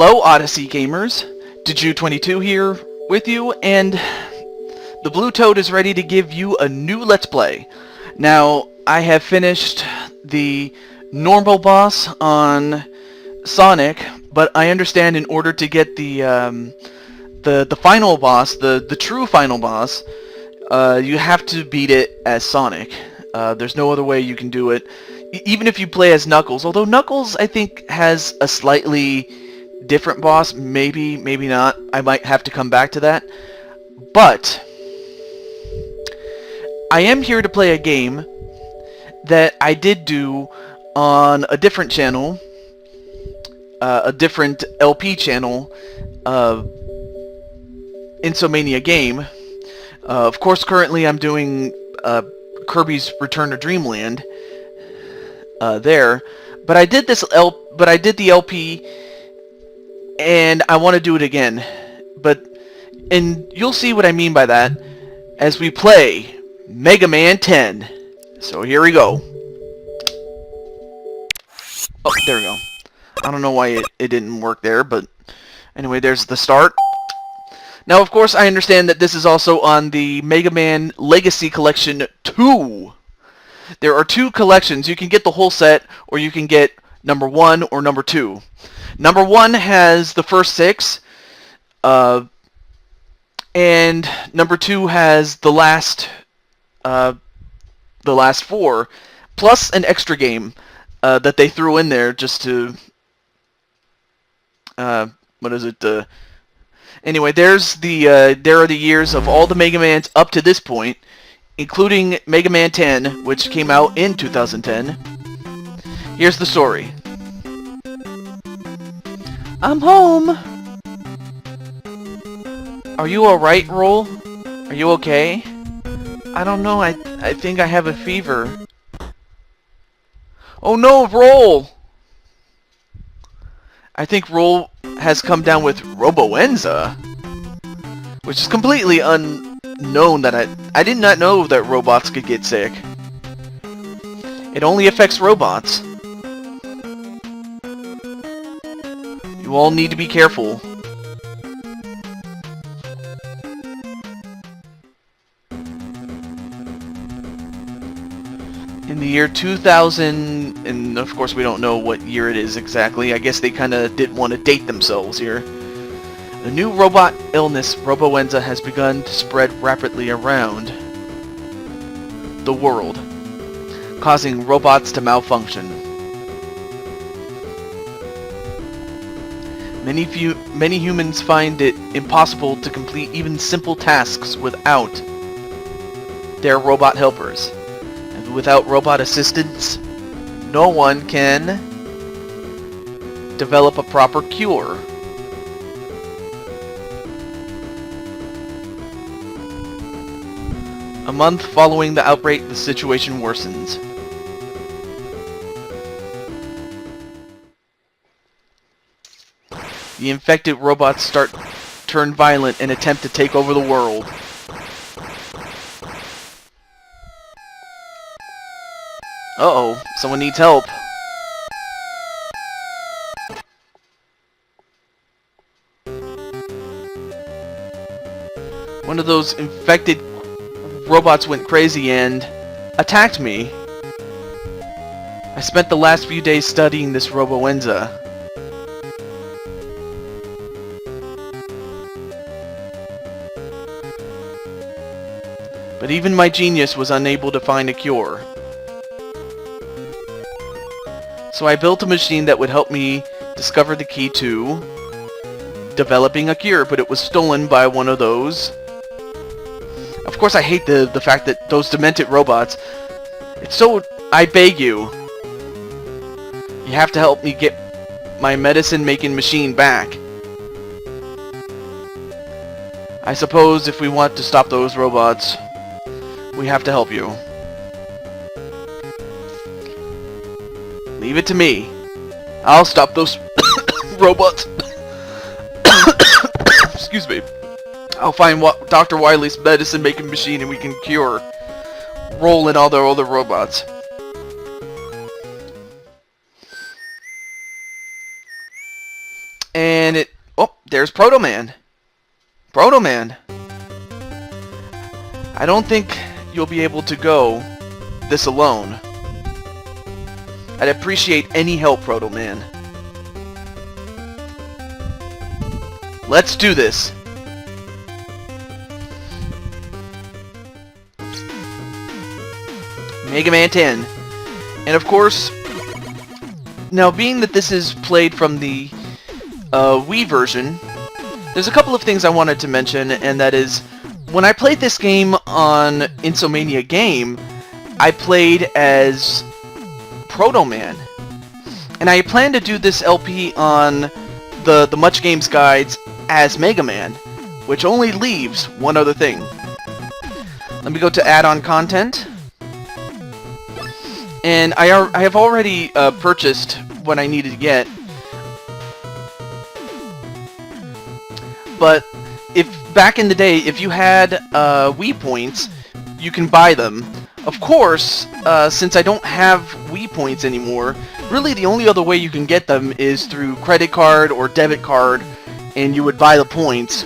Hello, Odyssey gamers. TehJew22 here with you, and the Blue Toad is ready to give you a new Let's Play. Now, I have finished the normal boss on Sonic, but I understand in order to get the final boss, the true final boss, you have to beat it as Sonic. There's no other way you can do it, even if you play as Knuckles. Although Knuckles, I think, has a slightly different boss. Maybe not. I might have to come back to that. But I am here to play a game that I did do on a different channel, a different LP channel, Insomania game. Of course, currently I'm doing Kirby's Return to Dreamland there, but I did the LP, and I want to do it again. And you'll see what I mean by that as we play Mega Man 10. So here we go. Oh, there we go. I don't know why it didn't work there, but anyway, there's the start. Now, of course, I understand that this is also on the Mega Man Legacy Collection 2. There are two collections. You can get the whole set, or you can get number 1 or number 2. Number 1 has the first 6, and number 2 has the last 4, plus an extra game that they threw in there just to anyway, there are the years of all the Mega Mans up to this point, including Mega Man 10, which came out in 2010. Here's the story. I'm home. Are you alright, Roll? Are you okay? I don't know, I think I have a fever. Oh no, Roll! I think Roll has come down with Roboenza, which is completely unknown. That I did not know that robots could get sick. It only affects robots. You all need to be careful. In the year 2000, and of course we don't know what year it is exactly, I guess they kind of didn't want to date themselves here. A new robot illness, Roboenza, has begun to spread rapidly around the world, causing robots to malfunction. Many humans find it impossible to complete even simple tasks without their robot helpers. And without robot assistance, no one can develop a proper cure. A month following the outbreak, the situation worsens. The infected robots turn violent and attempt to take over the world. Uh-oh, someone needs help. One of those infected robots went crazy and attacked me. I spent the last few days studying this Roboenza. But even my genius was unable to find a cure. So I built a machine that would help me discover the key to developing a cure, but it was stolen by one of those. Of course, I hate the fact that those demented robots. It's so... I beg you. You have to help me get my medicine-making machine back. I suppose if we want to stop those robots, we have to help you. Leave it to me. I'll stop those robots. Excuse me. I'll find Dr. Wily's medicine-making machine and we can cure Roll and all the other robots. And there's Proto Man. Proto Man. I don't think you'll be able to go this alone. I'd appreciate any help, Proto Man. Let's do this. Mega Man 10. And of course, now being that this is played from the Wii version, there's a couple of things I wanted to mention, and that is, when I played this game on Insomania Game, I played as Proto Man. And I plan to do this LP on the Much Games Guides as Mega Man, which only leaves one other thing. Let me go to add-on content. And I have already purchased what I needed to get. But if back in the day, if you had Wii points, you can buy them. Of course, since I don't have Wii points anymore, really the only other way you can get them is through credit card or debit card, and you would buy the points.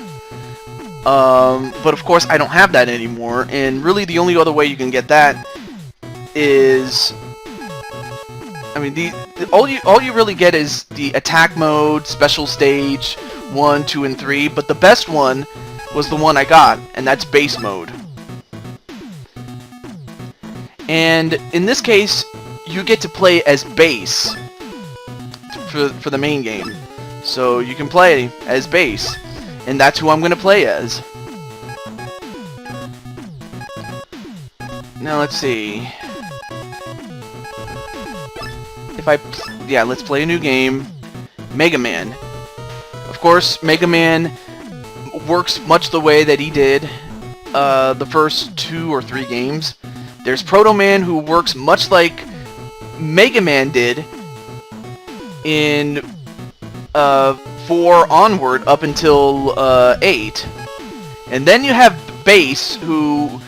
But of course, I don't have that anymore, and really the only other way you can get that is, I mean, all you really get is the attack mode, special stage 1, 2, and 3, but the best one was the one I got, and that's base mode. And in this case, you get to play as base for the main game. So you can play as base, and that's who I'm going to play as. Now let's see. Let's play a new game. Mega Man. Of course, Mega Man works much the way that he did the first 2 or 3 games. There's Proto Man, who works much like Mega Man did in 4 onward up until 8. And then you have Base, who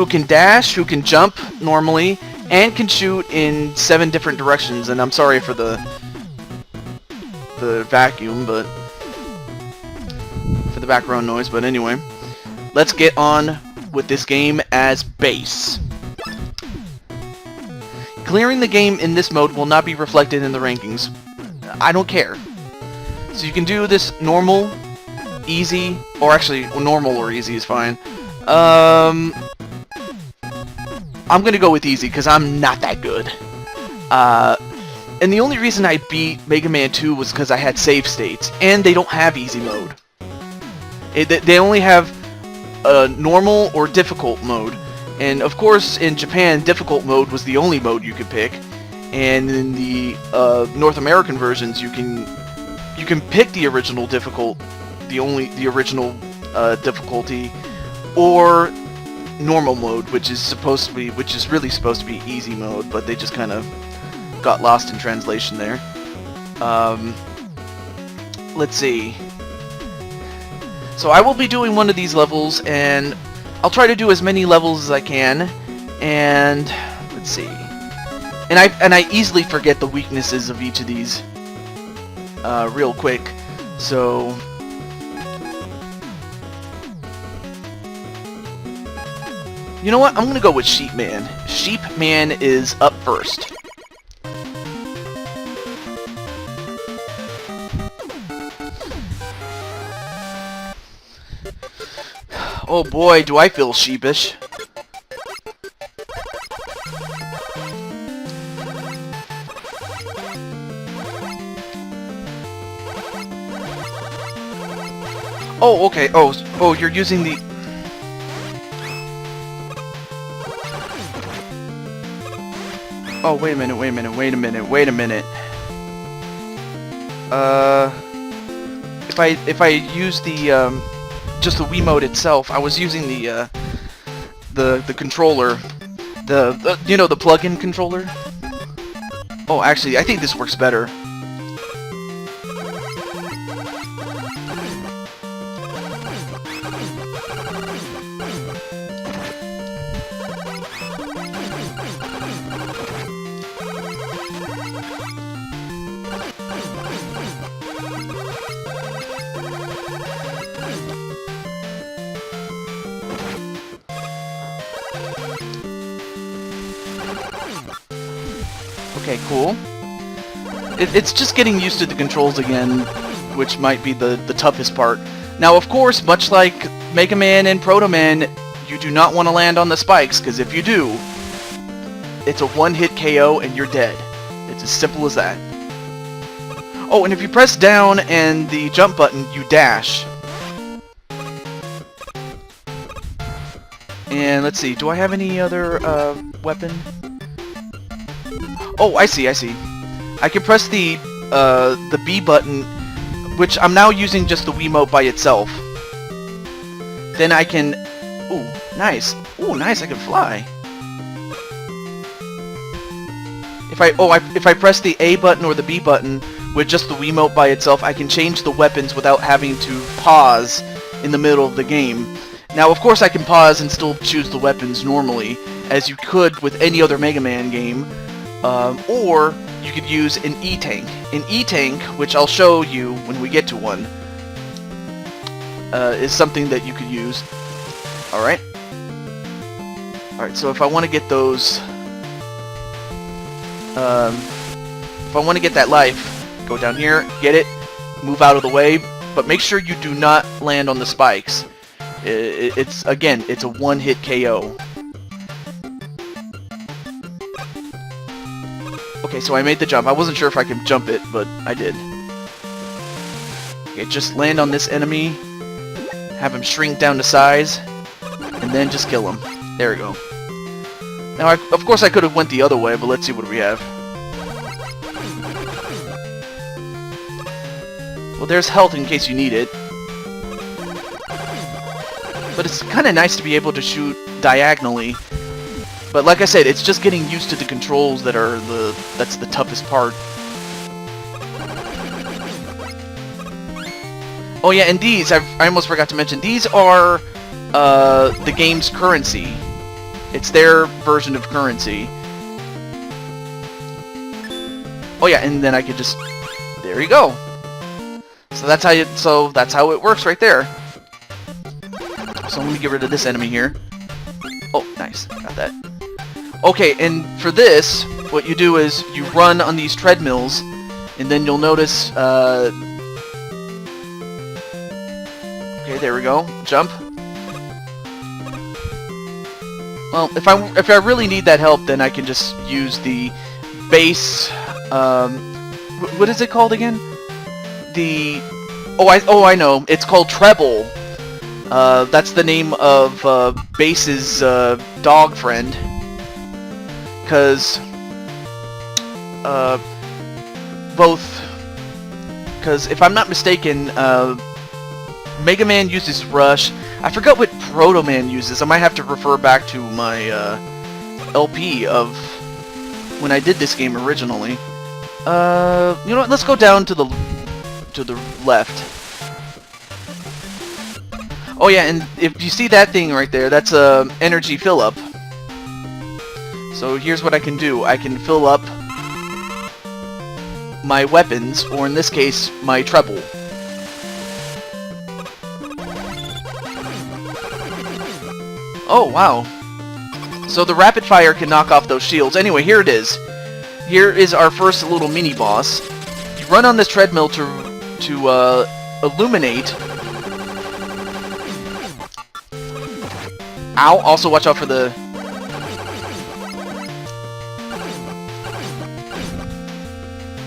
can dash, who can jump normally, and can shoot in 7 different directions. And I'm sorry for the vacuum, but for the background noise. But anyway, let's get on with this game as Base. Clearing the game in this mode will not be reflected in the rankings. I don't care. So you can do this normal, easy, or actually normal or easy is fine. I'm gonna go with easy because I'm not that good. And the only reason I beat Mega Man 2 was because I had save states, and they don't have easy mode. They only have normal or difficult mode. And of course, in Japan, difficult mode was the only mode you could pick. And in the North American versions, you can pick the original the original difficulty, or normal mode, which is really supposed to be easy mode, but they just kind of got lost in translation there. Let's see. So I will be doing one of these levels, and I'll try to do as many levels as I can. And let's see. And I easily forget the weaknesses of each of these real quick. So you know what? I'm gonna go with Sheep Man. Sheep Man is up first. Oh boy, do I feel sheepish. Oh, okay. Oh, you're using the... Oh, wait a minute. If I use the, just the Wii mode itself, I was using the controller, you know, the plug-in controller? Oh, actually, I think this works better. Okay, cool. It's just getting used to the controls again, which might be the toughest part. Now, of course, much like Mega Man and Proto Man, you do not want to land on the spikes, because if you do, it's a one-hit KO and you're dead. It's as simple as that. Oh, and if you press down and the jump button, you dash. And let's see, do I have any other weapon? Oh, I see. I can press the B button, which I'm now using just the Wiimote by itself. Then I can... Ooh, nice. Ooh, nice, I can fly. If I press the A button or the B button with just the Wiimote by itself, I can change the weapons without having to pause in the middle of the game. Now, of course, I can pause and still choose the weapons normally, as you could with any other Mega Man game. Or you could use an E-Tank. An E-Tank, which I'll show you when we get to one, is something that you could use. Alright. Alright, so if I want to get those... if I want to get that life, go down here, get it, move out of the way, but make sure you do not land on the spikes. It's a one-hit KO. Okay, so I made the jump. I wasn't sure if I could jump it, but I did. Okay, just land on this enemy, have him shrink down to size, and then just kill him. There we go. Now, of course I could have went the other way, but let's see what we have. Well, there's health in case you need it. But it's kind of nice to be able to shoot diagonally. But like I said, it's just getting used to the controls that's the toughest part. Oh yeah, and these, I almost forgot to mention, these are the game's currency. It's their version of currency. Oh yeah, and then I could just... There you go. So that's how it works right there. So let me get rid of this enemy here. Oh, nice. Got that. Okay, and for this, what you do is you run on these treadmills, and then you'll notice... Okay, there we go. Jump. Well, if I really need that help, then I can just use the base... what is it called again? The... Oh, I know. It's called treble. That's the name of Base's dog friend. Because if I'm not mistaken, Mega Man uses Rush. I forgot what Proto Man uses. I might have to refer back to my LP of when I did this game originally. You know what? Let's go down to the left. Oh yeah, and if you see that thing right there, that's a energy fill up. So here's what I can do. I can fill up my weapons, or in this case, my treble. Oh, wow. So the rapid fire can knock off those shields. Anyway, here it is. Here is our first little mini-boss. You run on this treadmill to illuminate. Ow! Also watch out for the...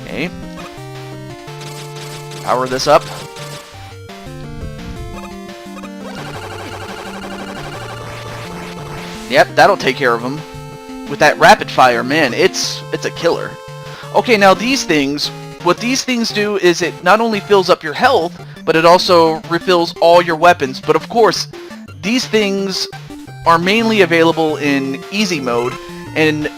Okay. Power this up. Yep, that'll take care of him. With that rapid fire, man, it's a killer. Okay, now these things, what these things do is it not only fills up your health, but it also refills all your weapons. But of course, these things are mainly available in easy mode and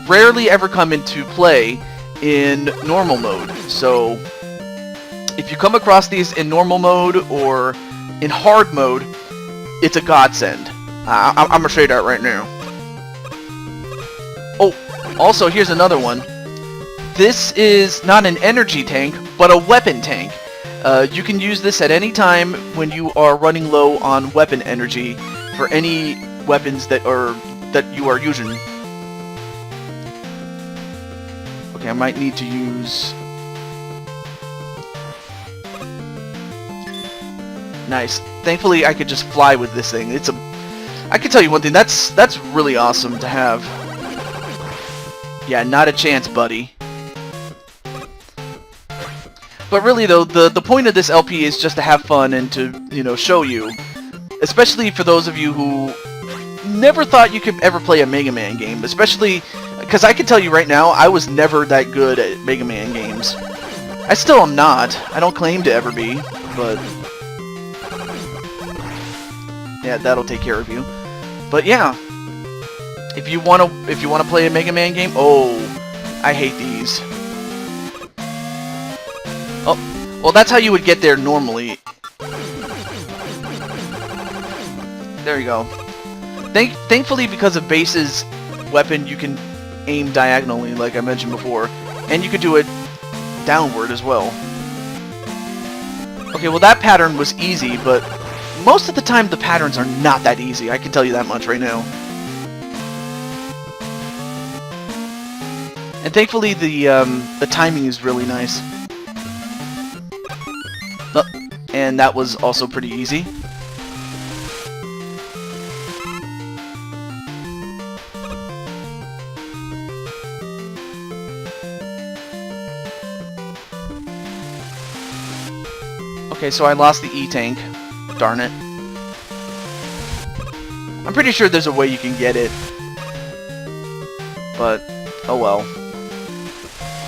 rarely ever come into play in normal mode. So if you come across these in normal mode or in hard mode, it's a godsend. I'm gonna show you that right now. Oh, also here's another one. This is not an energy tank, but a weapon tank. You can use this at any time when you are running low on weapon energy for any weapons that you are using. Okay, I might need to use... Nice. Thankfully, I could just fly with this thing. It's a... I can tell you one thing, that's really awesome to have. Yeah, not a chance, buddy. But really, though, the point of this LP is just to have fun and to, you know, show you. Especially for those of you who never thought you could ever play a Mega Man game. Especially, because I can tell you right now, I was never that good at Mega Man games. I still am not. I don't claim to ever be, but... yeah, that'll take care of you. But yeah, if you wanna play a Mega Man game, oh, I hate these. Oh, well, that's how you would get there normally. There you go. Thankfully, because of Base's weapon, you can aim diagonally, like I mentioned before, and you could do it downward as well. Okay, well, that pattern was easy, but most of the time the patterns are not that easy. I can tell you that much right now. And thankfully, the timing is really nice. Oh, and that was also pretty easy. Okay, so I lost the E-Tank. Darn it. I'm pretty sure there's a way you can get it. But, oh well.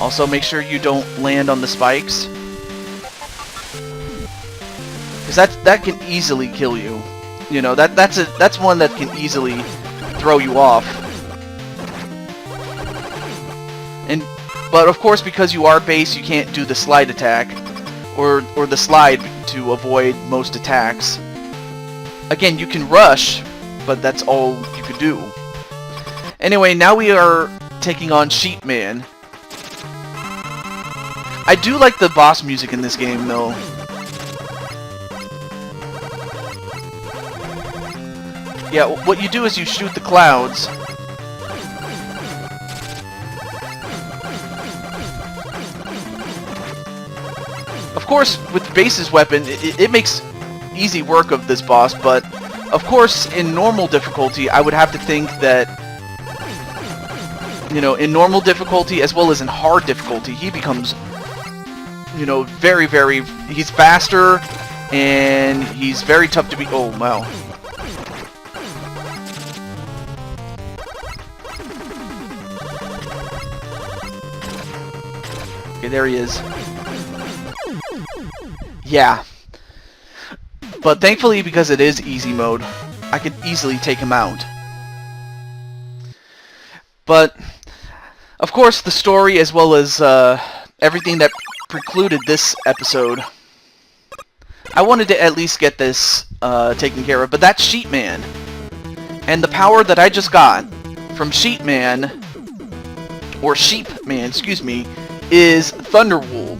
Also, make sure you don't land on the spikes. Because that can easily kill you. You know, that's one that can easily throw you off. But of course, because you are base, you can't do the slide attack. Or the slide to avoid most attacks. Again, you can rush, but that's all you could do. Anyway, now we are taking on Sheep Man. I do like the boss music in this game, though. Yeah, what you do is you shoot the clouds. Of course, with Base's weapon, it makes easy work of this boss, but of course, in normal difficulty, I would have to think that, you know, in normal difficulty as well as in hard difficulty, he becomes, you know, very, very, he's faster, and he's very tough to beat. Oh, wow. Okay, there he is. Yeah. But thankfully, because it is easy mode, I could easily take him out. But, of course, the story as well as everything that precluded this episode, I wanted to at least get this taken care of. But that's Sheep Man. And the power that I just got from Sheep Man, or Sheep Man, excuse me, is Thunderwool.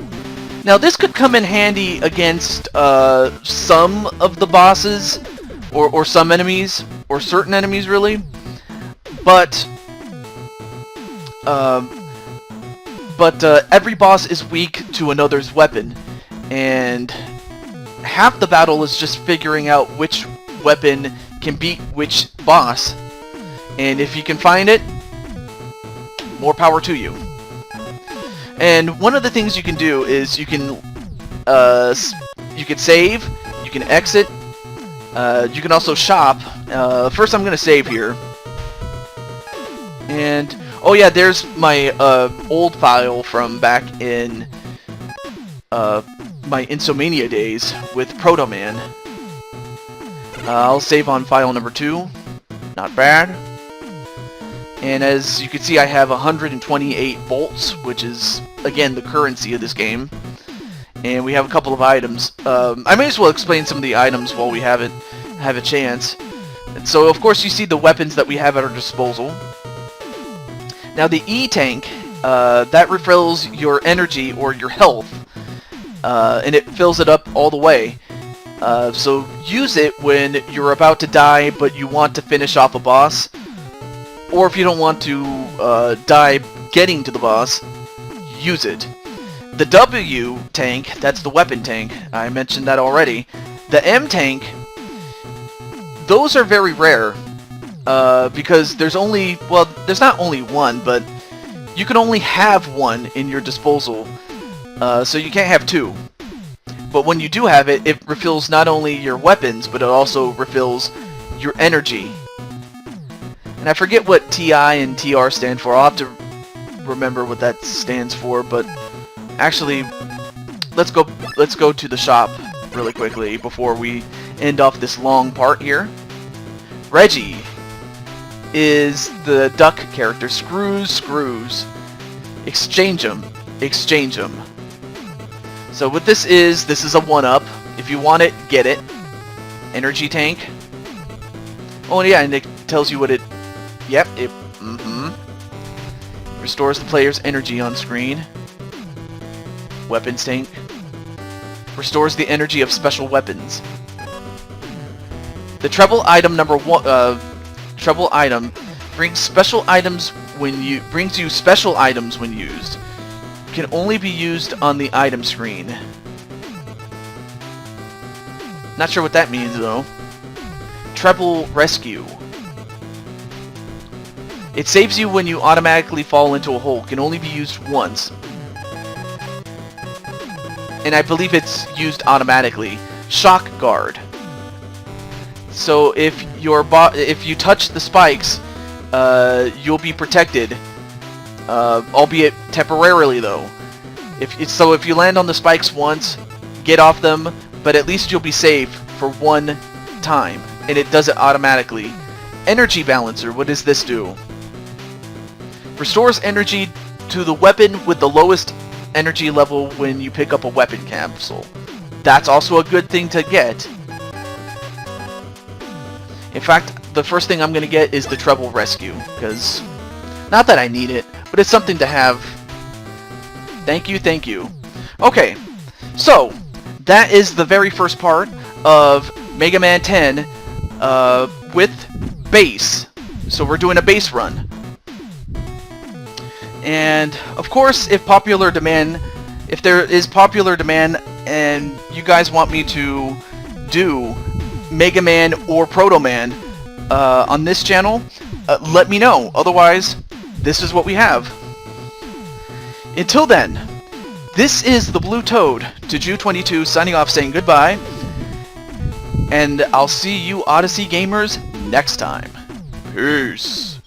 Now, this could come in handy against some of the bosses, or some enemies, or certain enemies, really. But every boss is weak to another's weapon, and half the battle is just figuring out which weapon can beat which boss. And if you can find it, more power to you. And one of the things you can do is you can save, you can exit, you can also shop. First I'm going to save here. And, oh yeah, there's my old file from back in my Insomania days with Proto Man. I'll save on file number 2. Not bad. And as you can see, I have 128 bolts, which is, again, the currency of this game. And we have a couple of items. I may as well explain some of the items while we have a chance. And so, of course, you see the weapons that we have at our disposal. Now, the E-Tank, that refills your energy or your health. And it fills it up all the way. So use it when you're about to die, but you want to finish off a boss. Or if you don't want to die getting to the boss, use it. The W tank, that's the weapon tank, I mentioned that already. The M tank, those are very rare, because there's only, well, there's not only one, but you can only have one in your disposal, so you can't have two. But when you do have it, it refills not only your weapons, but it also refills your energy. And I forget what TI and TR stand for. I'll have to remember what that stands for, but actually, let's go to the shop really quickly before we end off this long part here. Reggie is the duck character. Screws. Exchange them. So what this is a 1-up. If you want it, get it. Energy tank. Oh yeah, and it tells you what it... Yep, it... Restores the player's energy on screen. Weapons tank. Restores the energy of special weapons. The treble item number 1... treble item brings special items when you... brings you special items when used. Can only be used on the item screen. Not sure what that means though. Treble rescue. It saves you when you automatically fall into a hole. Can only be used once. And I believe it's used automatically. Shock guard. So if you touch the spikes, you'll be protected. Albeit temporarily though. If you land on the spikes once, get off them, but at least you'll be safe for one time, and it does it automatically. Energy balancer, what does this do? Restores energy to the weapon with the lowest energy level when you pick up a weapon capsule. That's also a good thing to get. In fact, the first thing I'm going to get is the treble rescue, because not that I need it, but it's something to have. Thank you. Okay, so that is the very first part of Mega Man 10 with base. So we're doing a base run. And of course, if there is popular demand and you guys want me to do Mega Man or Proto Man on this channel, let me know. Otherwise, this is what we have. Until then, this is the Blue Toad, TehJew22 signing off saying goodbye, and I'll see you Odyssey gamers next time. Peace.